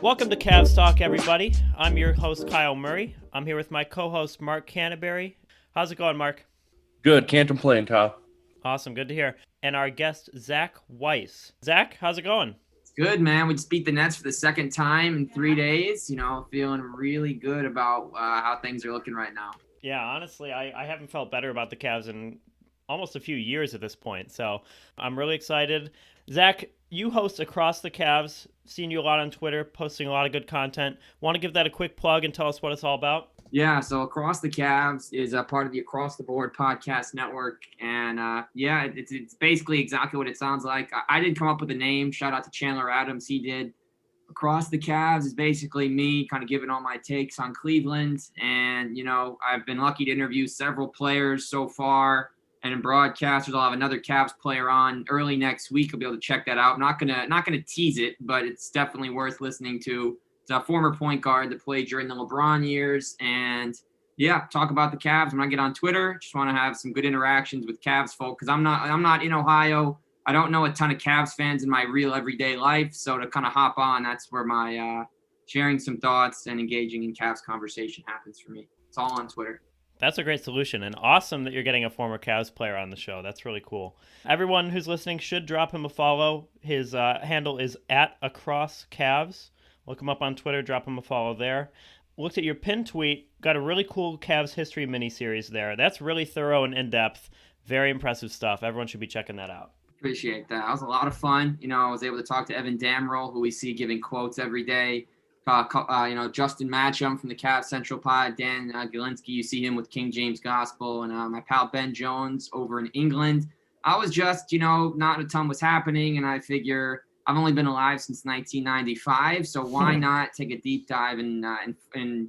Welcome to Cavs Talk, everybody. I'm your host, Kyle Murray. I'm here with my co-host, Mark Canterbury. How's it going, Mark? Good. Can't complain, Kyle. Awesome. Good to hear. And our guest, Zach Weiss. Zach, how's it going? It's good, man. We just beat the Nets for the second time in 3 days. Feeling really good about how things are looking right now. Yeah, honestly, I haven't felt better about the Cavs in almost a few years at this point. So I'm really excited. Zach, you host Across the Cavs. Seen you a lot on Twitter, posting a lot of good content. Want to give that a quick plug and tell us what it's all about? Yeah, so Across the Cavs is a part of the Across the Board podcast network. And it's basically exactly what it sounds like. I didn't come up with the name. Shout out to Chandler Adams. He did. Across the Cavs is basically me kind of giving all my takes on Cleveland. And, I've been lucky to interview several players so far. And in broadcasters, I'll have another Cavs player on early next week. I'll be able to check that out. I'm not gonna tease it, but it's definitely worth listening to. It's a former point guard that played during the LeBron years, and talk about the Cavs. When I get on Twitter, just want to have some good interactions with Cavs folk because I'm not in Ohio. I don't know a ton of Cavs fans in my real everyday life, so to kind of hop on, that's where my sharing some thoughts and engaging in Cavs conversation happens for me. It's all on Twitter. That's a great solution, and awesome that you're getting a former Cavs player on the show. That's really cool. Everyone who's listening should drop him a follow. His handle is @AcrossCavs. Look him up on Twitter, drop him a follow there. Looked at your pinned tweet, got a really cool Cavs history mini-series there. That's really thorough and in-depth. Very impressive stuff. Everyone should be checking that out. Appreciate that. That was a lot of fun. I was able to talk to Evan Damrell, who we see giving quotes every day. Justin Matcham from the Cavs Central Pod, Dan Galinsky, you see him with King James Gospel, and my pal Ben Jones over in England. I was just, not a ton was happening, and I figure I've only been alive since 1995, so why not take a deep dive and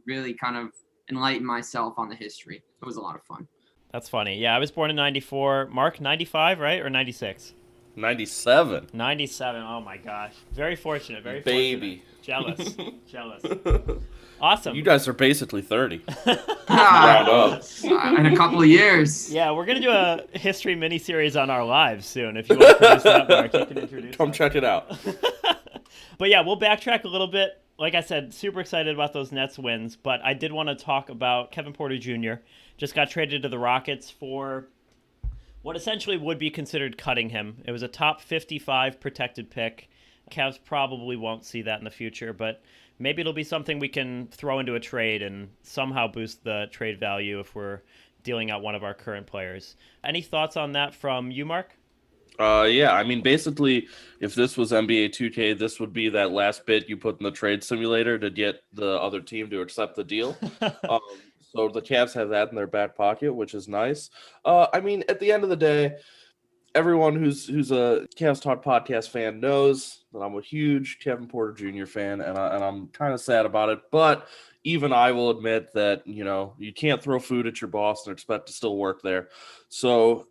really kind of enlighten myself on the history. It was a lot of fun. That's funny. Yeah, I was born in 94. Mark, 95, right? Or 96? 97. 97. Oh, my gosh. Very fortunate. Very Baby. Fortunate. Jealous. Awesome. You guys are basically 30. Round up. In a couple of years. Yeah, we're going to do a history mini-series on our lives soon. If you want to produce that, Mark, you can introduce Come check it out. But yeah, we'll backtrack a little bit. Like I said, super excited about those Nets wins, but I did want to talk about Kevin Porter Jr. Just got traded to the Rockets for what essentially would be considered cutting him. It was a top 55 protected pick. Cavs probably won't see that in the future, but maybe it'll be something we can throw into a trade and somehow boost the trade value if we're dealing out one of our current players. Any thoughts on that from you, Mark? Basically, if this was NBA 2K, this would be that last bit you put in the trade simulator to get the other team to accept the deal. So the Cavs have that in their back pocket, which is nice. At the end of the day, everyone who's a Cavs Talk podcast fan knows that I'm a huge Kevin Porter Jr. fan, and I'm kind of sad about it. But even I will admit that, you can't throw food at your boss and expect to still work there. So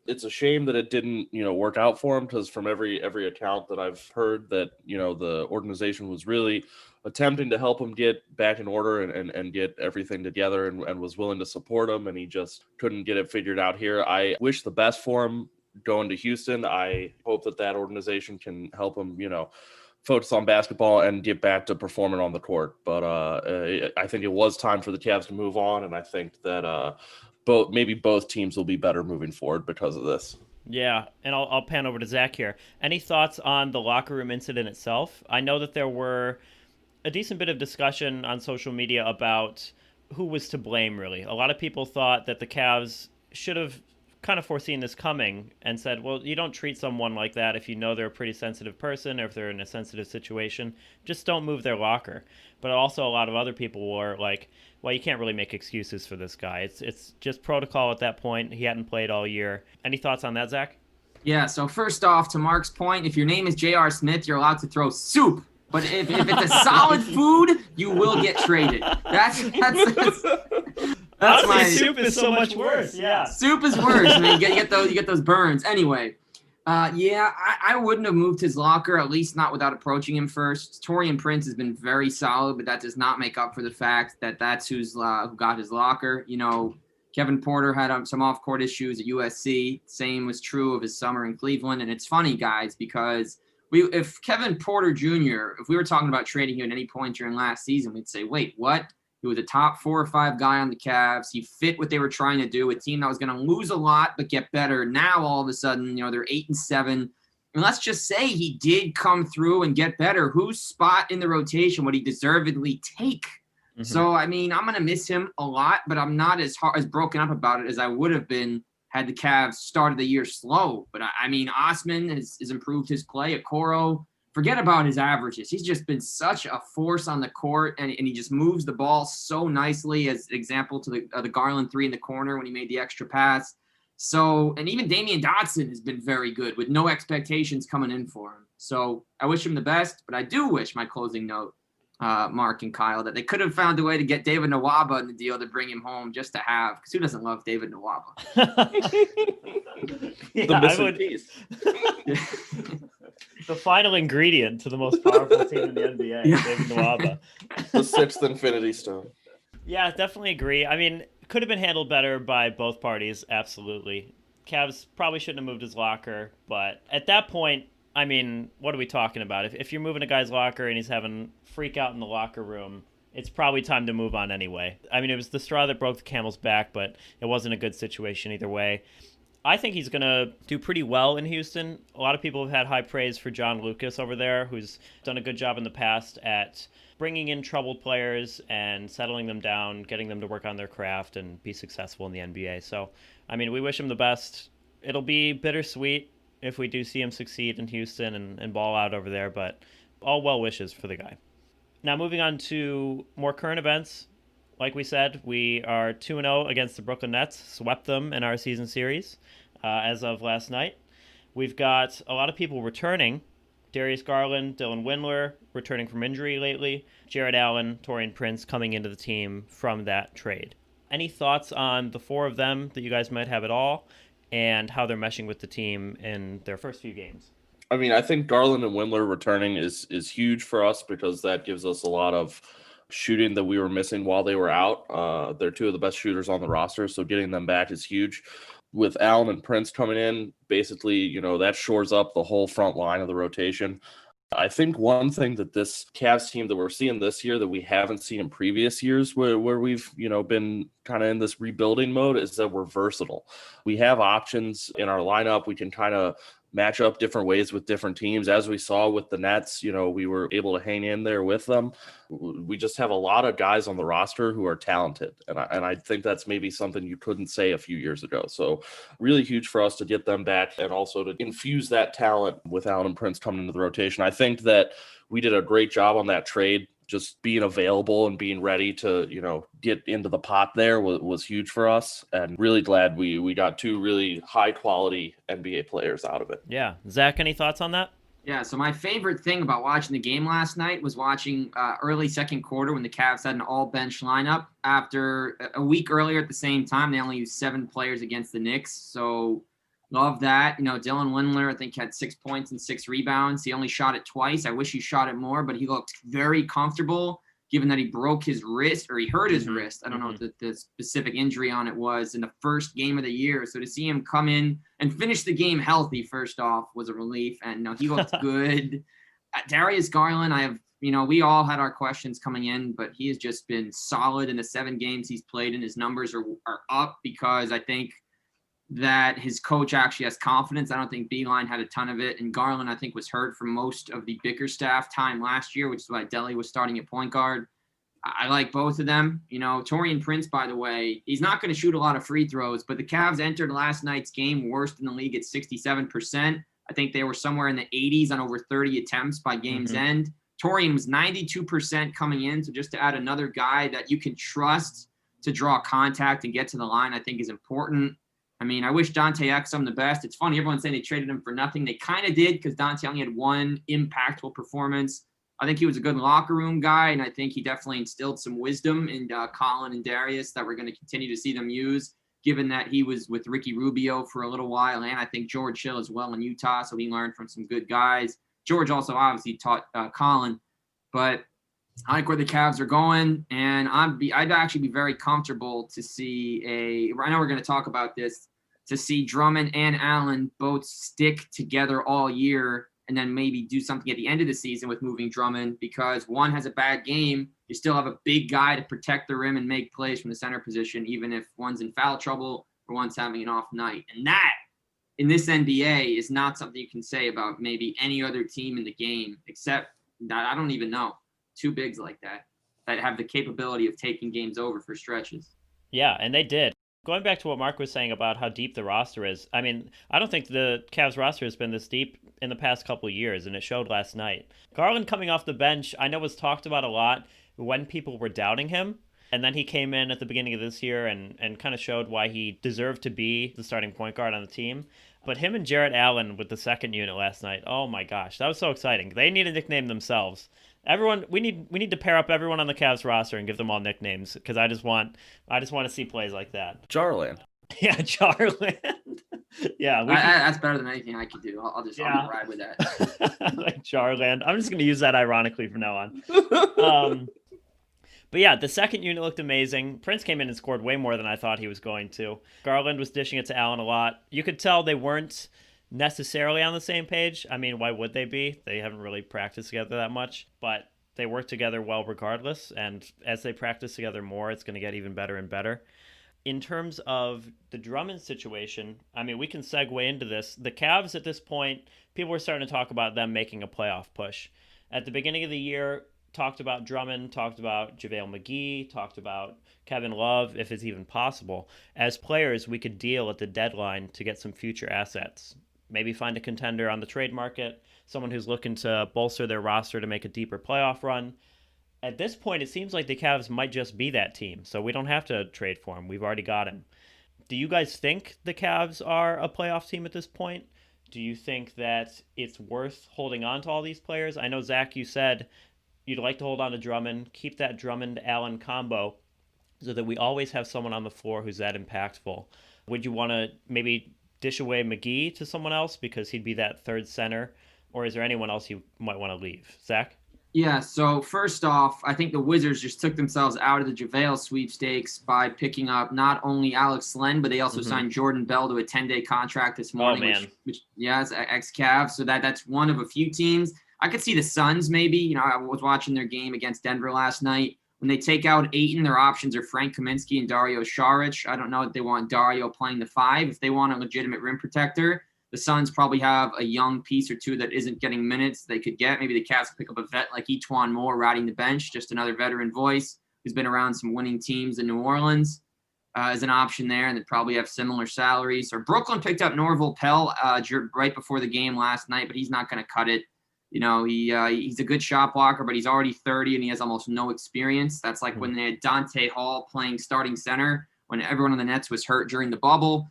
it's a shame that it didn't, work out for him, because from every account that I've heard that, the organization was really attempting to help him get back in order and get everything together and was willing to support him, and he just couldn't get it figured out here. I wish the best for him going to Houston. I hope that organization can help him, focus on basketball and get back to performing on the court. But I think it was time for the Cavs to move on, and I think that both teams will be better moving forward because of this. Yeah, and I'll pan over to Zach here. Any thoughts on the locker room incident itself? I know that there were a decent bit of discussion on social media about who was to blame, really. A lot of people thought that the Cavs should have kind of foreseen this coming and said, well, you don't treat someone like that if you know they're a pretty sensitive person or if they're in a sensitive situation. Just don't move their locker. But also a lot of other people were like, well, you can't really make excuses for this guy. It's just protocol at that point. He hadn't played all year. Any thoughts on that, Zach? Yeah, so first off, to Mark's point, if your name is J.R. Smith, you're allowed to throw soup. But if it's a solid food, you will get traded. That's Honestly, my soup is so much worse. Yeah, soup is worse. I mean, you get those burns. Anyway, I wouldn't have moved his locker, at least not without approaching him first. Taurean Prince has been very solid, but that does not make up for the fact that that's who got his locker. Kevin Porter had some off-court issues at USC. Same was true of his summer in Cleveland. And it's funny, guys, because if Kevin Porter Jr., if we were talking about trading him at any point during last season, we'd say, wait, what? He was a top 4 or 5 guy on the Cavs. He fit what they were trying to do, a team that was going to lose a lot but get better. Now, all of a sudden, they're 8-7. And let's just say he did come through and get better. Whose spot in the rotation would he deservedly take? Mm-hmm. So, I mean, I'm going to miss him a lot, but I'm not as broken up about it as I would have been had the Cavs started the year slow. But, I mean, Osman has improved his play. Okoro, forget about his averages. He's just been such a force on the court, and he just moves the ball so nicely, as an example to the Garland 3 in the corner when he made the extra pass. So, and even Damian Dotson has been very good with no expectations coming in for him. So I wish him the best, but I do wish, my closing note, Mark and Kyle, that they could have found a way to get David Nwaba in the deal to bring him home just to have, because who doesn't love David Nwaba? The missing piece. The final ingredient to the most powerful team in the NBA, David Nwaba. The 6th Infinity Stone. Yeah, definitely agree. I mean, could have been handled better by both parties, absolutely. Cavs probably shouldn't have moved his locker, but at that point, I mean, what are we talking about? If you're moving a guy's locker and he's having freak out in the locker room, it's probably time to move on anyway. I mean, it was the straw that broke the camel's back, but it wasn't a good situation either way. I think he's going to do pretty well in Houston. A lot of people have had high praise for John Lucas over there, who's done a good job in the past at bringing in troubled players and settling them down, getting them to work on their craft and be successful in the NBA. So, I mean, we wish him the best. It'll be bittersweet if we do see him succeed in Houston and ball out over there, but all well wishes for the guy. Now, moving on to more current events. Like we said, we are 2-0 against the Brooklyn Nets, swept them in our season series as of last night. We've got a lot of people returning. Darius Garland, Dylan Windler returning from injury lately. Jared Allen, Taurean Prince coming into the team from that trade. Any thoughts on the 4 of them that you guys might have at all, and how they're meshing with the team in their first few games? I mean, I think Garland and Windler returning is huge for us because that gives us a lot of shooting that we were missing while they were out. They're 2 of the best shooters on the roster, so getting them back is huge. With Allen and Prince coming in, basically, that shores up the whole front line of the rotation. I think one thing that this Cavs team that we're seeing this year that we haven't seen in previous years where we've, been kind of in this rebuilding mode is that we're versatile. We have options in our lineup. We can kind of match up different ways with different teams. As we saw with the Nets, we were able to hang in there with them. We just have a lot of guys on the roster who are talented. And I think that's maybe something you couldn't say a few years ago. So really huge for us to get them back and also to infuse that talent with Allen and Prince coming into the rotation. I think that we did a great job on that trade. Just being available and being ready to, get into the pot there was huge for us, and really glad we got 2 really high quality NBA players out of it. Yeah. Zach, any thoughts on that? Yeah, so my favorite thing about watching the game last night was watching early second quarter when the Cavs had an all-bench lineup. After a week earlier at the same time, they only used 7 players against the Knicks, so love that. Dylan Windler, I think, had 6 points and 6 rebounds. He only shot it twice. I wish he shot it more, but he looked very comfortable given that he broke his wrist, or he hurt his wrist. I don't know what the specific injury on it was in the first game of the year. So to see him come in and finish the game healthy, first off, was a relief. And he looked good. Darius Garland, we all had our questions coming in, but he has just been solid in the 7 games he's played, and his numbers are up because I think that his coach actually has confidence. I don't think Beeline had a ton of it. And Garland, I think, was hurt for most of the Bickerstaff time last year, which is why Delly was starting at point guard. I like both of them. Taurean Prince, by the way, he's not going to shoot a lot of free throws, but the Cavs entered last night's game worst in the league at 67%. I think they were somewhere in the 80s on over 30 attempts by game's end. Taurean was 92% coming in. So just to add another guy that you can trust to draw contact and get to the line, I think is important. I mean, I wish Dante Exum the best. It's funny, everyone's saying they traded him for nothing. They kind of did because Dante only had 1 impactful performance. I think he was a good locker room guy, and I think he definitely instilled some wisdom in Colin and Darius that we're going to continue to see them use, given that he was with Ricky Rubio for a little while, and I think George Hill as well in Utah, so he learned from some good guys. George also obviously taught Colin, but I like where the Cavs are going, and I'd actually be very comfortable to see I know we're going to talk about this, to see Drummond and Allen both stick together all year, and then maybe do something at the end of the season with moving Drummond, because one has a bad game, you still have a big guy to protect the rim and make plays from the center position, even if one's in foul trouble or one's having an off night. And that, in this NBA, is not something you can say about maybe any other team in the game, except that I don't even know two bigs like that have the capability of taking games over for stretches. Yeah, and they did. Going back to what Mark was saying about how deep the roster is, I mean, I don't think the Cavs roster has been this deep in the past couple of years, and it showed last night. Garland coming off the bench, I know was talked about a lot when people were doubting him, and then he came in at the beginning of this year and kind of showed why he deserved to be the starting point guard on the team. But him and Jarrett Allen with the second unit last night, oh my gosh, that was so exciting. They need a nickname themselves. Everyone, we need to pair up everyone on the Cavs roster and give them all nicknames, because I just want to see plays like that. Jarland. Yeah, Jarland. Yeah, that's better than anything I could do. I'll ride with that. Like Jarland. I'm just gonna use that ironically from now on. But yeah, the second unit looked amazing. Prince came in and scored way more than I thought he was going to. Garland was dishing it to Allen a lot. You could tell they weren't necessarily on the same page. I mean, why would they be? They haven't really practiced together that much, but they work together well regardless, and as they practice together more, it's going to get even better and better. In terms of the Drummond situation, I mean, we can segue into this. The Cavs at this point, people were starting to talk about them making a playoff push. At the beginning of the year, talked about Drummond, talked about JaVale McGee, talked about Kevin Love, if it's even possible. As players, we could deal at the deadline to get some future assets. Maybe find a contender on the trade market, someone who's looking to bolster their roster to make a deeper playoff run. At this point, it seems like the Cavs might just be that team, so we don't have to trade for him. We've already got him. Do you guys think the Cavs are a playoff team at this point? Do you think that it's worth holding on to all these players? I know, Zach, you said you'd like to hold on to Drummond, keep that Drummond-Allen combo so that we always have someone on the floor who's that impactful. Would you want to maybe dish away McGee to someone else because he'd be that third center? Or is there anyone else you might want to leave? Zach? Yeah, so first off, I think the Wizards just took themselves out of the JaVale sweepstakes by picking up not only Alex Len, but they also signed Jordan Bell to a 10-day contract this morning. Oh, man. Which is ex-Cavs. So that's one of a few teams. I could see the Suns maybe. You know, I was watching their game against Denver last night. When they take out Ayton, their options are Frank Kaminsky and Dario Saric. I don't know if they want Dario playing the 5. If they want a legitimate rim protector, the Suns probably have a young piece or two that isn't getting minutes they could get. Maybe the Cavs pick up a vet like Etuan Moore riding the bench, just another veteran voice who's been around some winning teams in New Orleans as an option there, and they probably have similar salaries. Or Brooklyn picked up Norval Pell right before the game last night, but he's not going to cut it. You know, he's a good shot blocker, but he's already 30 and he has almost no experience. That's like when they had Dante Hall playing starting center when everyone on the Nets was hurt during the bubble.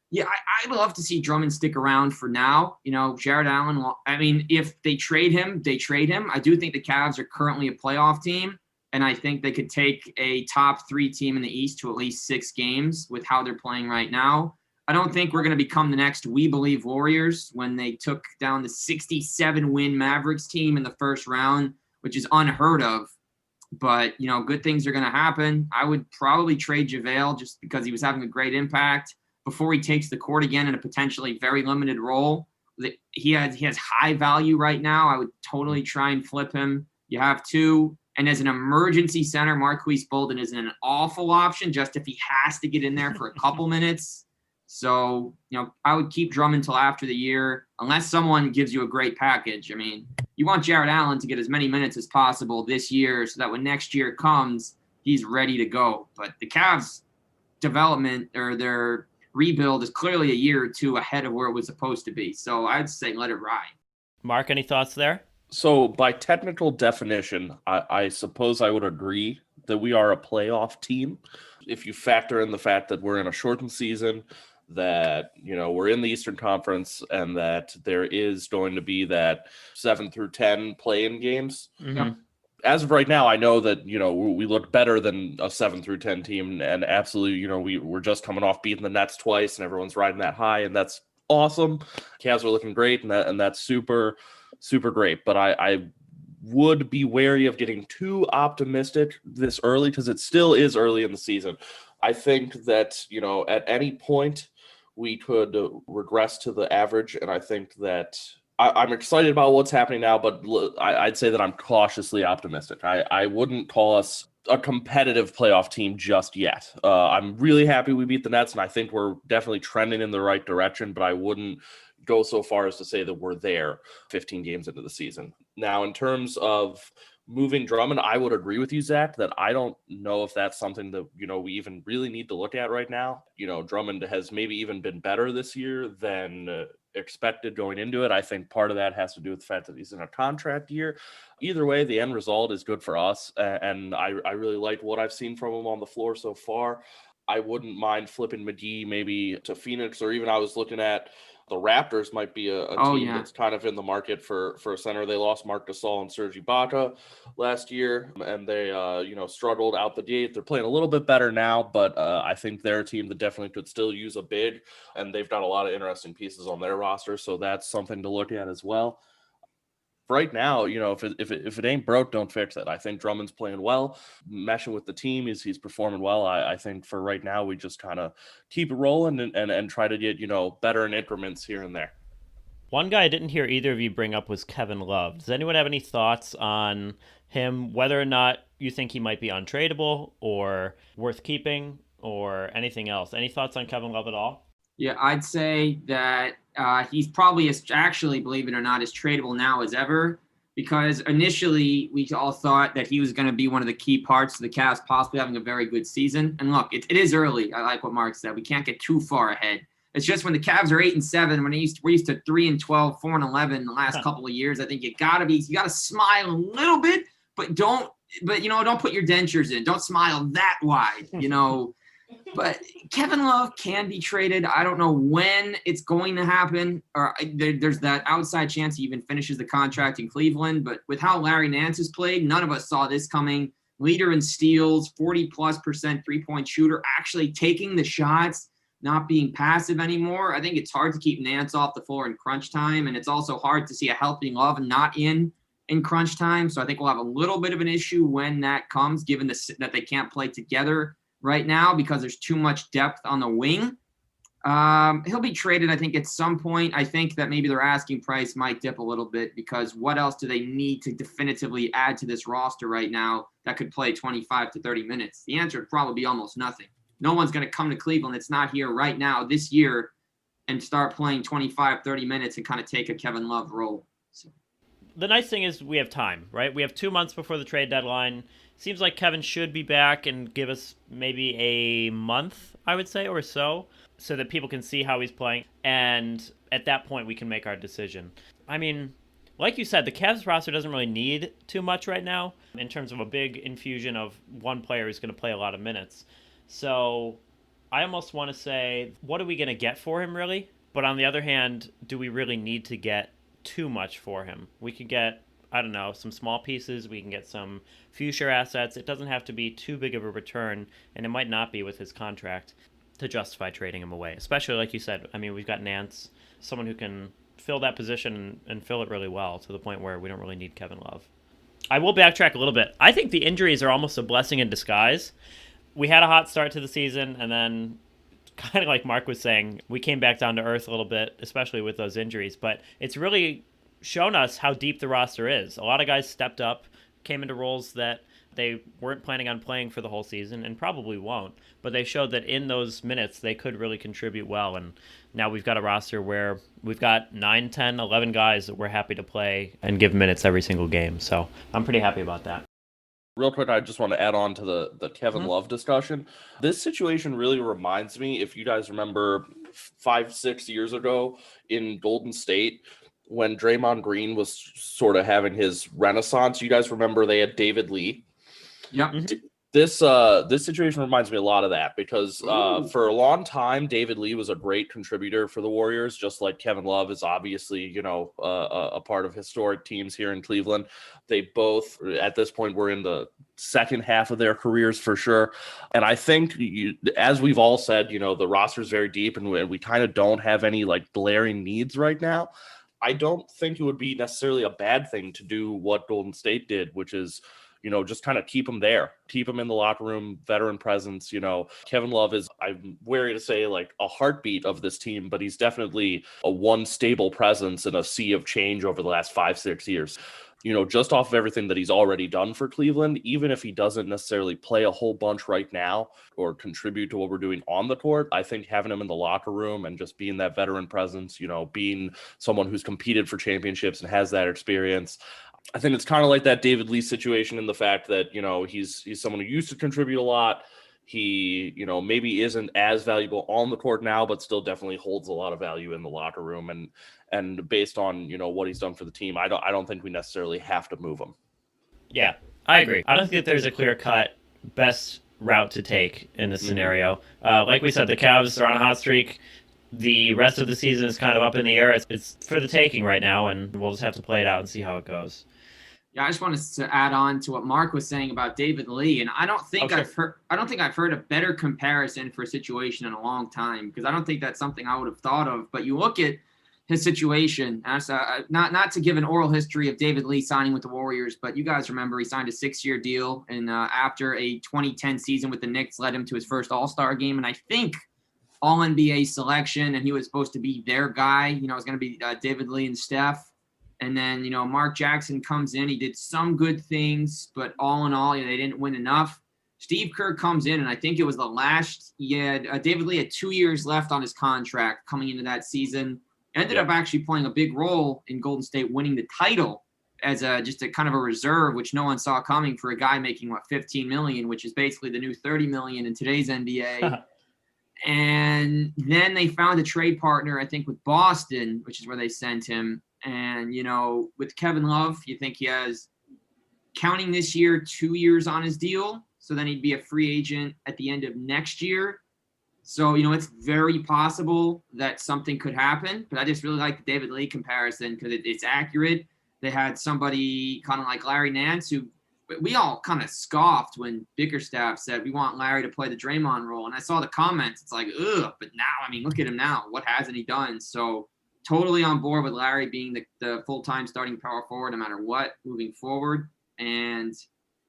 Yeah, I'd love to see Drummond stick around for now. You know, Jarrett Allen, I mean, if they trade him, they trade him. I do think the Cavs are currently a playoff team, and I think they could take a top 3 team in the East to at least 6 games with how they're playing right now. I don't think we're going to become the next We Believe Warriors when they took down the 67-win Mavericks team in the first round, which is unheard of. But, you know, good things are going to happen. I would probably trade JaVale just because he was having a great impact before he takes the court again in a potentially very limited role. He has high value right now. I would totally try and flip him. You have 2. And as an emergency center, Marquise Bolden isn't an awful option just if he has to get in there for a couple minutes. So, you know, I would keep Drummond until after the year, unless someone gives you a great package. I mean, you want Jarrett Allen to get as many minutes as possible this year so that when next year comes, he's ready to go. But the Cavs' development or their rebuild is clearly a year or 2 ahead of where it was supposed to be. So I'd say let it ride. Mark, any thoughts there? So by technical definition, I suppose I would agree that we are a playoff team. If you factor in the fact that we're in a shortened season, that, you know, we're in the Eastern Conference and that there is going to be that 7 through 10 play-in games. Mm-hmm. As of right now, I know that, you know, we look better than a 7 through 10 team, and absolutely, you know, we're just coming off beating the Nets twice and everyone's riding that high, and that's awesome. Cavs are looking great, and that's super, super great. But I would be wary of getting too optimistic this early because it still is early in the season. I think that, at any point we could regress to the average. And I think that I'm excited about what's happening now, but I'd say that I'm cautiously optimistic. I wouldn't call us a competitive playoff team just yet. I'm really happy we beat the Nets, and I think we're definitely trending in the right direction, but I wouldn't go so far as to say that we're there 15 games into the season. Now, in terms of moving Drummond, I would agree with you, Zach, that I don't know if that's something that, we even really need to look at right now. Drummond has maybe even been better this year than expected going into it. I think part of that has to do with the fact that he's in a contract year. Either way, the end result is good for us. And I really like what I've seen from him on the floor so far. I wouldn't mind flipping McGee maybe to Phoenix, or even I was looking at the Raptors might be a team that's kind of in the market for a center. They lost Marc Gasol and Serge Ibaka last year, and they struggled out the gate. They're playing a little bit better now, but I think they're a team that definitely could still use a big, and they've got a lot of interesting pieces on their roster, so that's something to look at as well. Right now, if it ain't broke, don't fix it. I think Drummond's playing well, meshing with the team. He's performing well. I think for right now, we just kind of keep it rolling and try to get, better in increments here and there. One guy I didn't hear either of you bring up was Kevin Love. Does anyone have any thoughts on him, whether or not you think he might be untradeable or worth keeping or anything else? Any thoughts on Kevin Love at all? Yeah, I'd say that he's probably actually, believe it or not, as tradable now as ever, because initially we all thought that he was going to be one of the key parts of the Cavs possibly having a very good season. And look, it is early. I like what Mark said. We can't get too far ahead. It's just when the Cavs are 8-7, when we're used to 3-12, 4-11 the last couple of years. I think you got to smile a little bit, but don't put your dentures in. Don't smile that wide, But Kevin Love can be traded. I don't know when it's going to happen. Or there's that outside chance he even finishes the contract in Cleveland. But with how Larry Nance has played, none of us saw this coming. Leader in steals, 40+% three-point shooter, actually taking the shots, not being passive anymore. I think it's hard to keep Nance off the floor in crunch time. And it's also hard to see a healthy Love not in crunch time. So I think we'll have a little bit of an issue when that comes, given that they can't play together right now because there's too much depth on the wing. He'll be traded, I think, at some point. I think that maybe their asking price might dip a little bit because what else do they need to definitively add to this roster right now that could play 25 to 30 minutes? The answer would probably be almost nothing. No one's going to come to Cleveland that's not here right now this year and start playing 25, 30 minutes and kind of take a Kevin Love role. So. The nice thing is we have time, right? We have 2 months before the trade deadline. Seems like Kevin should be back and give us maybe a month, I would say, or so that people can see how he's playing. And at that point, we can make our decision. I mean, like you said, the Cavs roster doesn't really need too much right now in terms of a big infusion of one player who's going to play a lot of minutes. So I almost want to say, what are we going to get for him, really? But on the other hand, do we really need to get too much for him? We could get, I don't know, some small pieces. We can get some future assets. It doesn't have to be too big of a return, and it might not be with his contract to justify trading him away. Especially, like you said, I mean, we've got Nance, someone who can fill that position and fill it really well to the point where we don't really need Kevin Love. I will backtrack a little bit. I think the injuries are almost a blessing in disguise. We had a hot start to the season, and then kind of like Mark was saying, we came back down to earth a little bit, especially with those injuries. But it's really shown us how deep the roster is. A lot of guys stepped up, came into roles that they weren't planning on playing for the whole season and probably won't. But they showed that in those minutes, they could really contribute well. And now we've got a roster where we've got 9, 10, 11 guys that we're happy to play and give minutes every single game. So I'm pretty happy about that. Real quick, I just want to add on to the Kevin Love discussion. This situation really reminds me, if you guys remember 5-6 years ago in Golden State, when Draymond Green was sort of having his renaissance. You guys remember they had David Lee? Yeah. This situation reminds me a lot of that because for a long time, David Lee was a great contributor for the Warriors, just like Kevin Love is obviously, a part of historic teams here in Cleveland. They both, at this point, were in the second half of their careers for sure. And I think, as we've all said, the roster is very deep and we kind of don't have any like glaring needs right now. I don't think it would be necessarily a bad thing to do what Golden State did, which is, just kind of keep him there, keep him in the locker room, veteran presence. Kevin Love is, I'm wary to say, like a heartbeat of this team, but he's definitely a one stable presence in a sea of change over the last 5-6 years. Just off of everything that he's already done for Cleveland, even if he doesn't necessarily play a whole bunch right now or contribute to what we're doing on the court, I think having him in the locker room and just being that veteran presence, being someone who's competed for championships and has that experience, I think it's kind of like that David Lee situation in the fact that, he's someone who used to contribute a lot. He, maybe isn't as valuable on the court now, but still definitely holds a lot of value in the locker room. And based on, what he's done for the team, I don't think we necessarily have to move him. Yeah, I agree. I don't think there's a clear-cut best route to take in this scenario. Like we said, the Cavs are on a hot streak. The rest of the season is kind of up in the air. It's for the taking right now, and we'll just have to play it out and see how it goes. Yeah, I just wanted to add on to what Mark was saying about David Lee, and I don't think I've heard a better comparison for a situation in a long time, because I don't think that's something I would have thought of. But you look at his situation, not to give an oral history of David Lee signing with the Warriors, but you guys remember he signed a 6-year deal, and after a 2010 season with the Knicks led him to his first All-Star game, and I think All-NBA selection, and he was supposed to be their guy. It was going to be David Lee and Steph. And then, Mark Jackson comes in. He did some good things, but all in all, they didn't win enough. Steve Kerr comes in, and I think it was the last year. David Lee had 2 years left on his contract coming into that season. Ended up actually playing a big role in Golden State winning the title as just a kind of a reserve, which no one saw coming for a guy making, $15 million, which is basically the new $30 million in today's NBA. And then they found a trade partner, I think, with Boston, which is where they sent him. And, with Kevin Love, you think he has, counting this year, 2 years on his deal. So then he'd be a free agent at the end of next year. So, it's very possible that something could happen. But I just really like the David Lee comparison because it's accurate. They had somebody kind of like Larry Nance, who we all kind of scoffed when Bickerstaff said, we want Larry to play the Draymond role. And I saw the comments. It's like, ugh. But now, look at him now. What hasn't he done? So totally on board with Larry being the full-time starting power forward no matter what moving forward. And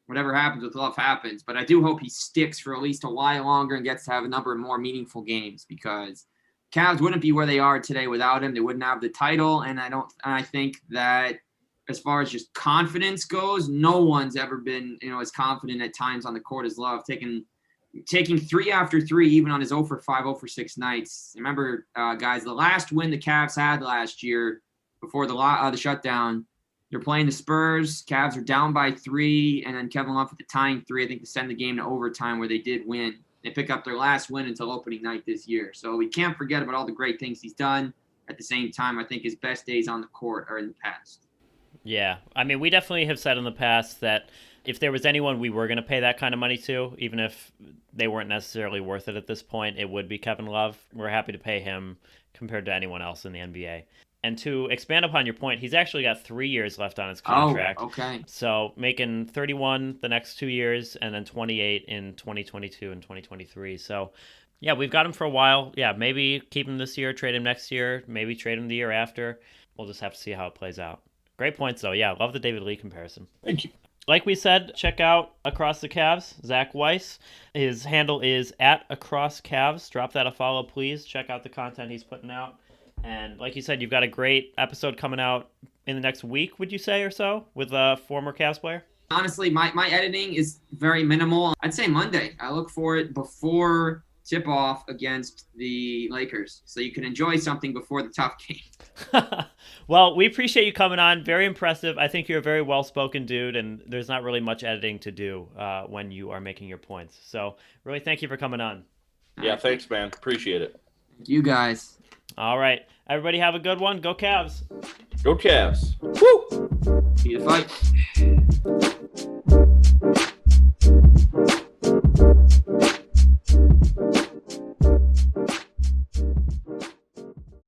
whatever happens with Love happens. But I do hope he sticks for at least a while longer and gets to have a number of more meaningful games, because Cavs wouldn't be where they are today without him. They wouldn't have the title. And I think that as far as just confidence goes, no one's ever been, as confident at times on the court as Love, taking 3 after 3, even on his 0 for 5, 0 for 6 nights. Remember, guys, the last win the Cavs had last year before the shutdown, they're playing the Spurs. Cavs are down by 3, and then Kevin Love with the tying 3, I think, to send the game to overtime where they did win. They pick up their last win until opening night this year. So we can't forget about all the great things he's done. At the same time, I think his best days on the court are in the past. Yeah. We definitely have said in the past that if there was anyone we were going to pay that kind of money to, even if they weren't necessarily worth it at this point, it would be Kevin Love. We're happy to pay him compared to anyone else in the NBA. And to expand upon your point, he's actually got 3 years left on his contract. Oh, okay. So making 31 the next 2 years and then 28 in 2022 and 2023. So, yeah, we've got him for a while. Yeah, maybe keep him this year, trade him next year, maybe trade him the year after. We'll just have to see how it plays out. Great points, though. Yeah, love the David Lee comparison. Thank you. Like we said, check out Across the Cavs, Zach Weiss. His handle is @AcrossCavs. Drop that a follow, please. Check out the content he's putting out. And like you said, you've got a great episode coming out in the next week, would you say, or so, with a former Cavs player? Honestly, my editing is very minimal. I'd say Monday. I look for it before tip-off against the Lakers, so you can enjoy something before the tough game. Well, we appreciate you coming on. Very impressive. I think you're a very well-spoken dude, and there's not really much editing to do when you are making your points. So really thank you for coming on. Yeah, thanks, man. Appreciate it. Thank you, guys. All right. Everybody have a good one. Go Cavs. Go Cavs. Woo! See you fight.